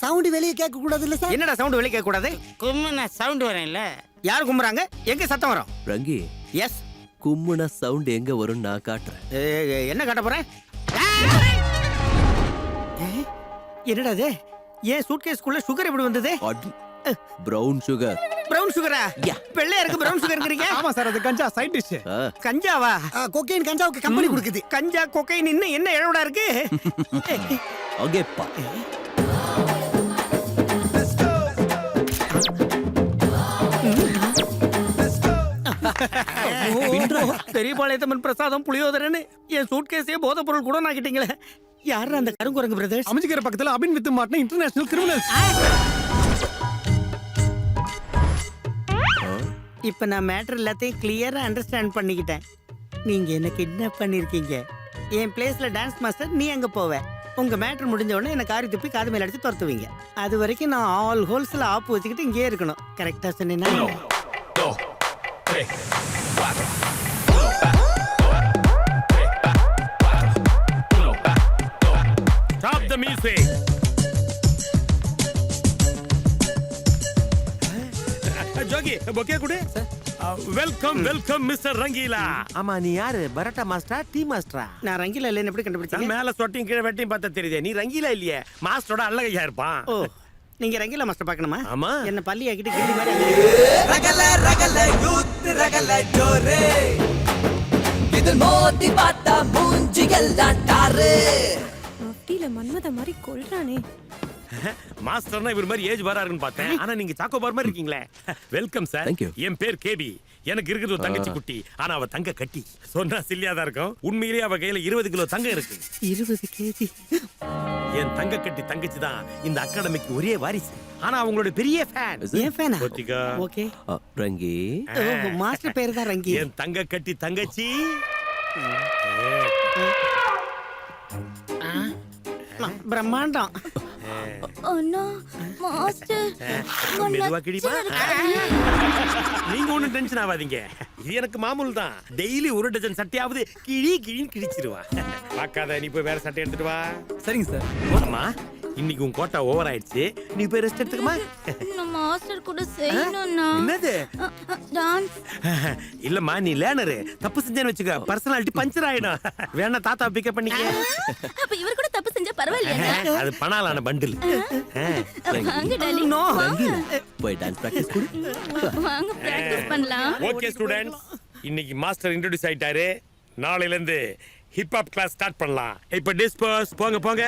Sound வெளியே கேட்க கூடாது இல்ல சார்? என்னடா சவுண்ட் வெளிய கேட்க கூடாது? கும்முன சவுண்ட் வரேன்ல. யார் கும்புறாங்க? எங்க சத்தம் வரும்? ரங்கி, எஸ். கும்முன சவுண்ட் எங்க வரும் நான் காட்டுறேன். என்ன காட்ட போறேன்? என்னடா இது? ஏன் சூட்கேஸ்க்குள்ள சுகர் எப்படி வந்தது? Brown sugar. பிரவுன் சுகரா? வெள்ளையா இருக்கு பிரவுன் சுகர்ங்கறீங்க? ஆமா சார், அது கஞ்சா சைட் டிஷ். கஞ்சாவா? கொக்கைன் கஞ்சாவுக்கு கம்பெனி கொடுக்குது. கஞ்சா கொக்கைன் இன்னும் என்ன இழவடா இருக்கு? அங்கேப்பா. பெரியபாளையத்தம்மன் பிரசாதம் புளியோதரன்னு என் சூட்கேஸே போதைப் பொருள் கூட நாக்கிட்டீங்களே. யாரு அந்த கருங்குரங்கு பிரதர்ஸ்? அமைஞ்சிக்கிற பக்கத்துல அபின் வித்து மாட்டின இன்டர்நேஷனல் கிரிமினல்ஸ். இப்ப நான் மேட்டர் எல்லாத்தையும் கிளியரா அண்டர்ஸ்டாண்ட் பண்ணிக்கிட்டேன். நீங்க என்ன கிட்னாப் பண்ணிருக்கீங்க. என் பிளேஸ்ல டான்ஸ் மாஸ்டர் நீ அங்க போவ. உங்க மேட்டர் முடிஞ்ச உடனே என்ன காரி துப்பி காது மேல அடிச்சு துரத்துவீங்க. அது வரைக்கும் நான் ஆல் ஹோல்ஸ்ல ஆப்பு வச்சுக்கிட்டு இங்கே இருக்கணும். கரெக்டா சொன்னேன்னா? Stop the music. Jogi bouquet குடு. Welcome welcome mister Rangeela. ஆமா, நீ யாரு? பரோட்டா மாஸ்டரா, டீ மாஸ்டரா? நான் ரங்கில இல்லைன்னு எப்படி கண்டுபிடிச்சீங்க? மேல சொட்டியும் கீழே வெட்டியும் பார்த்தா தெரியுதே. நீ ரங்கீலா இல்லையே, மாஸ்டரோட அல்லகையா இருப்பான். ஓ, நீங்க ரங்கில மாஸ்டர் பார்க்கணுமா? ஆமா. என்ன பள்ளி ஆக்கிட்டு கிள்ளி மாதிரி ரகல ரகல யூத் ரகல ஜோரே இதில் மோதி பார்த்தா மூஞ்சிகள் தாட்டாரு அப்படில மன்மத மாதிரி கொல்றானே. மாஸ்டர்னா இவர் மாதிரி ஏஜ் பாரா இருக்குன்னு பார்த்தேன். ஆனா நீங்க சாக்கோ பார் மாதிரி இருக்கீங்களே. Welcome sir. Thank you. என் பேர் கேபி. எனக்கு இருக்குது ஒரு தங்கச்சி குட்டி. ஆனா அவ தங்க கட்டி. சொன்னா சில்லியா தான் இருக்கும். உண்மையிலேயே அவ கையில 20 கிலோ தங்கம் இருக்கு. 20 கேஜி. என் தங்க கட்டி தங்கச்சி தான் இந்த அகாடமிக்கு ஒரே வாரிசு. ஆனா அவங்களோட பெரிய ஃபேன். ஏன் ஃபேனா? கோத்திகா. ஓகே. ரங்கி, மாஸ்டர் பேர் தான் ரங்கி. என் தங்க கட்டி தங்கச்சி. பிரம்மாண்டம். அண்ணா மாஸ்டர் மெதுவா கிடிமா. நீங்க ஒண்ணும் டென்ஷன் ஆகாதீங்க. இது எனக்கு மாமூல் தான். டெய்லி ஒரு டஜன் சட்டையாவது கிழின்னு கிழிச்சிருவா. பார்க்காத, நீ போய் வேற சட்டை எடுத்துட்டு வா. சரிங்க சார். அம்மா, இன்னைக்கு உன் கோட்டா ஓவர் ஆயிடுச்சு. நீ போய் ரெஸ்ட் எடுத்துக்கமா. நான் மாஸ்டர் கூட செய்யணும்னா. என்னது? டான்ஸ். இல்லம்மா, நீ லேர்னர். தப்பு செஞ்சேன்னு வச்சுக்க, பர்சனாலிட்டி பஞ்சர் ஆயிடும். வேணா தாத்தா பிக்கப் பண்ணிக்க. அப்ப இவர் கூட தப்பு செஞ்சா பரவாயில்லையா? அது பணாலான பண்டில். வாங்க டார்லிங். நோ. போய் டான்ஸ் பிராக்டிஸ் கொடு. வாங்க பிராக்டிஸ் பண்ணலாம். ஓகே ஸ்டூடண்ட்ஸ், இன்னைக்கு மாஸ்டர் இன்ட்ரோடியூஸ் ஆயிட்டாரு. நாளையில இருந்து ஹிப் ஹாப் கிளாஸ் ஸ்டார்ட் பண்ணலாம். இப்ப டிஸ்பர்ஸ். போங்க போங்க.